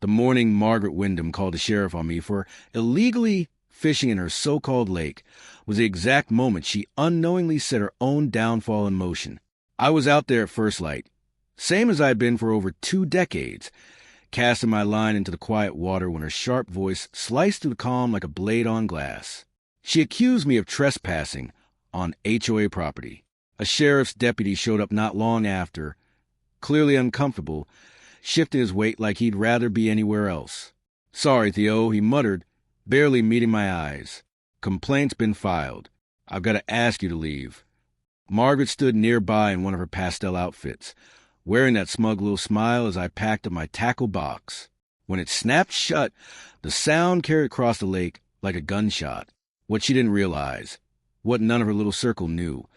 The morning Margaret Wyndham called the sheriff on me for illegally fishing in her so-called lake was the exact moment she unknowingly set her own downfall in motion. I was out there at first light, same as I had been for over 2 decades, casting my line into the quiet water when her sharp voice sliced through the calm like a blade on glass. She accused me of trespassing on HOA property. A sheriff's deputy showed up not long after, clearly uncomfortable, shifting his weight like he'd rather be anywhere else. "Sorry, Theo," he muttered, barely meeting my eyes. "Complaint's been filed. I've got to ask you to leave." Margaret stood nearby in one of her pastel outfits, wearing that smug little smile as I packed up my tackle box. When it snapped shut, the sound carried across the lake like a gunshot. What she didn't realize, what none of her little circle knew,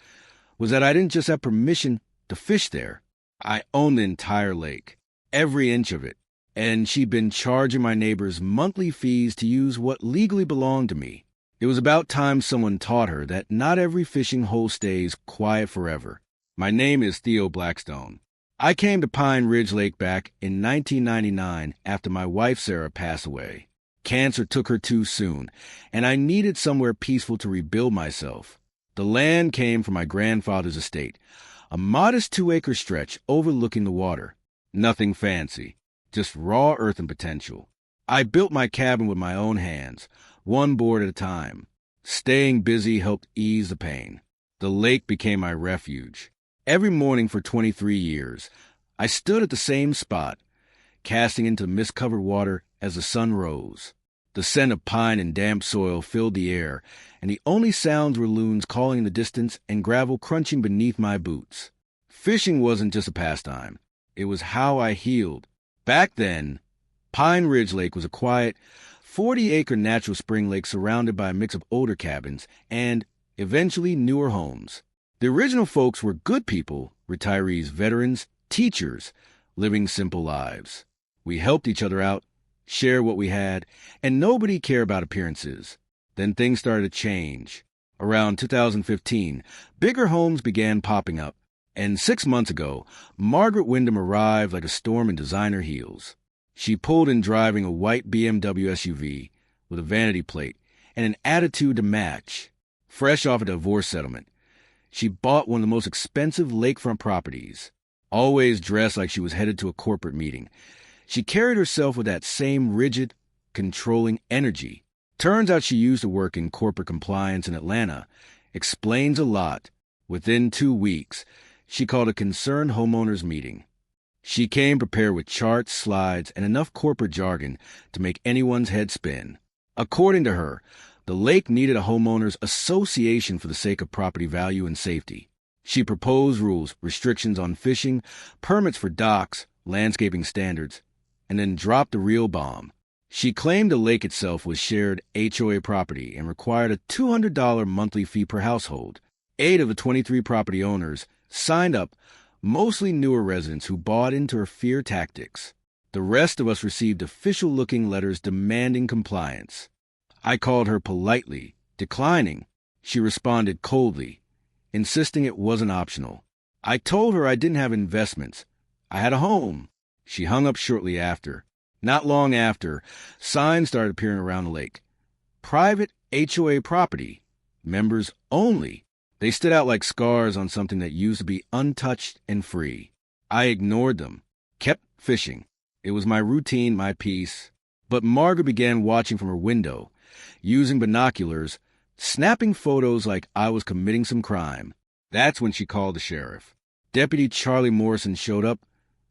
was that I didn't just have permission to fish there. I owned the entire lake, every inch of it, and she'd been charging my neighbors monthly fees to use what legally belonged to me. It was about time someone taught her that not every fishing hole stays quiet forever. My name is Theo Blackstone. I came to Pine Ridge Lake back in 1999 after my wife Sarah passed away. Cancer took her too soon, and I needed somewhere peaceful to rebuild myself. The land came from my grandfather's estate, a modest 2-acre stretch overlooking the water. Nothing fancy, just raw earth and potential. I built my cabin with my own hands, one board at a time. Staying busy helped ease the pain. The lake became my refuge. Every morning for 23 years, I stood at the same spot, casting into the mist-covered water as the sun rose. The scent of pine and damp soil filled the air, and the only sounds were loons calling in the distance and gravel crunching beneath my boots. Fishing wasn't just a pastime. It was how I healed. Back then, Pine Ridge Lake was a quiet, 40-acre natural spring lake surrounded by a mix of older cabins and, eventually, newer homes. The original folks were good people, retirees, veterans, teachers, living simple lives. We helped each other out, shared what we had, and nobody cared about appearances. Then things started to change. Around 2015, bigger homes began popping up, and 6 months ago, Margaret Wyndham arrived like a storm in designer heels. She pulled in driving a white BMW SUV with a vanity plate and an attitude to match. Fresh off a divorce settlement, she bought one of the most expensive lakefront properties. Always dressed like she was headed to a corporate meeting, she carried herself with that same rigid, controlling energy. Turns out she used to work in corporate compliance in Atlanta. Explains a lot. Within 2 weeks, she called a concerned homeowners meeting. She came prepared with charts, slides, and enough corporate jargon to make anyone's head spin. According to her, the lake needed a homeowners association for the sake of property value and safety. She proposed rules, restrictions on fishing, permits for docks, landscaping standards, and then dropped the real bomb. She claimed the lake itself was shared HOA property and required a $200 monthly fee per household. 8 of the 23 property owners signed up, mostly newer residents who bought into her fear tactics. The rest of us received official-looking letters demanding compliance. I called her politely, declining. She responded coldly, insisting it wasn't optional. I told her I didn't have investments. I had a home. She hung up shortly after. Not long after, signs started appearing around the lake. Private HOA property. Members only. They stood out like scars on something that used to be untouched and free. I ignored them, kept fishing. It was my routine, my peace. But Margaret began watching from her window, using binoculars, snapping photos like I was committing some crime. That's when she called the sheriff. Deputy Charlie Morrison showed up,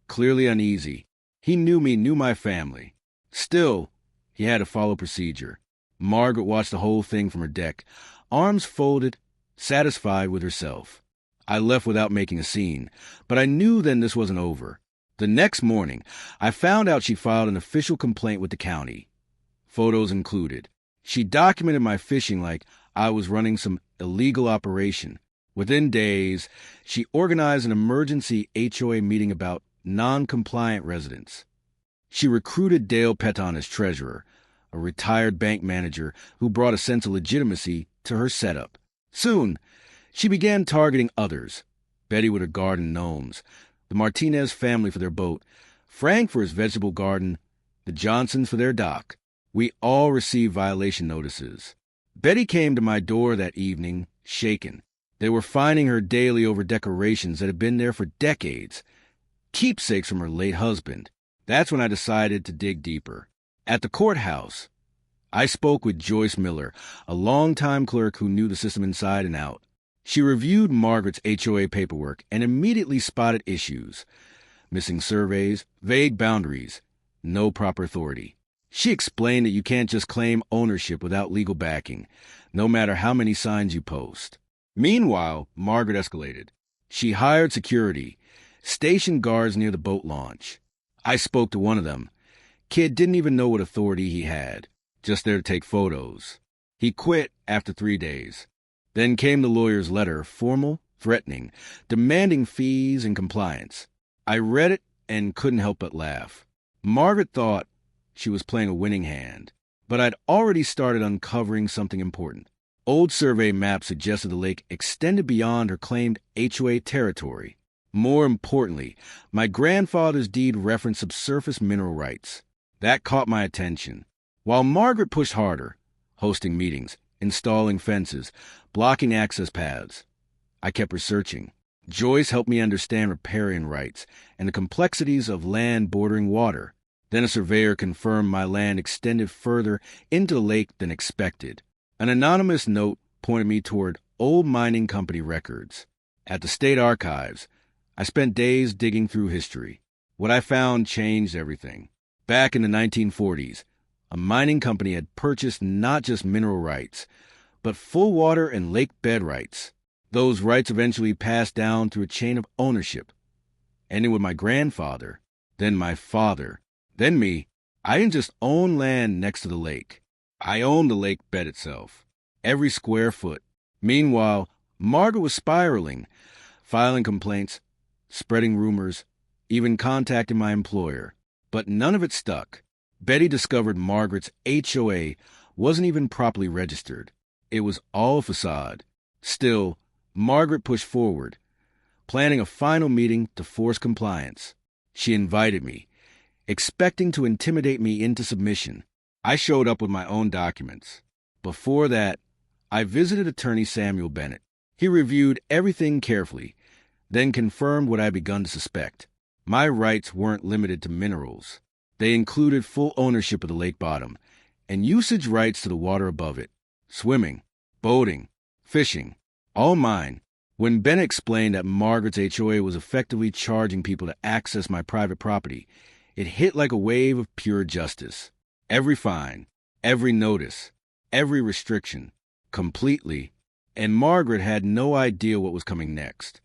clearly uneasy. He knew me, knew my family. Still, he had to follow procedure. Margaret watched the whole thing from her deck, arms folded, satisfied with herself. I left without making a scene, but I knew then this wasn't over. The next morning, I found out she filed an official complaint with the county. Photos included. She documented my fishing like I was running some illegal operation. Within days, she organized an emergency HOA meeting about non-compliant residents. She recruited Dale Peton as treasurer, a retired bank manager who brought a sense of legitimacy to her setup. Soon, she began targeting others. Betty with her garden gnomes, the Martinez family for their boat, Frank for his vegetable garden, the Johnsons for their dock. We all received violation notices. Betty came to my door that evening, shaken. They were fining her daily over decorations that had been there for decades, keepsakes from her late husband. That's when I decided to dig deeper. At the courthouse, I spoke with Joyce Miller, a longtime clerk who knew the system inside and out. She reviewed Margaret's HOA paperwork and immediately spotted issues: missing surveys, vague boundaries, no proper authority. She explained that you can't just claim ownership without legal backing, no matter how many signs you post. Meanwhile, Margaret escalated. She hired security, stationed guards near the boat launch. I spoke to one of them. Kid didn't even know what authority he had, just there to take photos. He quit after 3 days. Then came the lawyer's letter, formal, threatening, demanding fees and compliance. I read it and couldn't help but laugh. Margaret thought she was playing a winning hand, but I'd already started uncovering something important. Old survey maps suggested the lake extended beyond her claimed HOA territory. More importantly, my grandfather's deed referenced subsurface mineral rights. That caught my attention. While Margaret pushed harder, hosting meetings, installing fences, blocking access paths, I kept researching. Joyce helped me understand riparian rights and the complexities of land bordering water. Then a surveyor confirmed my land extended further into the lake than expected. An anonymous note pointed me toward old mining company records. At the state archives, I spent days digging through history. What I found changed everything. Back in the 1940s, a mining company had purchased not just mineral rights, but full water and lake bed rights. Those rights eventually passed down through a chain of ownership, ending with my grandfather, then my father, then me. I didn't just own land next to the lake. I owned the lake bed itself, every square foot. Meanwhile, Margaret was spiraling, filing complaints, spreading rumors, even contacting my employer. But none of it stuck. Betty discovered Margaret's HOA wasn't even properly registered. It was all facade. Still, Margaret pushed forward, planning a final meeting to force compliance. She invited me, expecting to intimidate me into submission. I showed up with my own documents. Before that, I visited attorney Samuel Bennett. He reviewed everything carefully, then confirmed what I had begun to suspect. My rights weren't limited to minerals. They included full ownership of the lake bottom and usage rights to the water above it. Swimming, boating, fishing, all mine. When Bennett explained that Margaret's HOA was effectively charging people to access my private property, it hit like a wave of pure justice. Every fine, every notice, every restriction, completely, and Margaret had no idea what was coming next.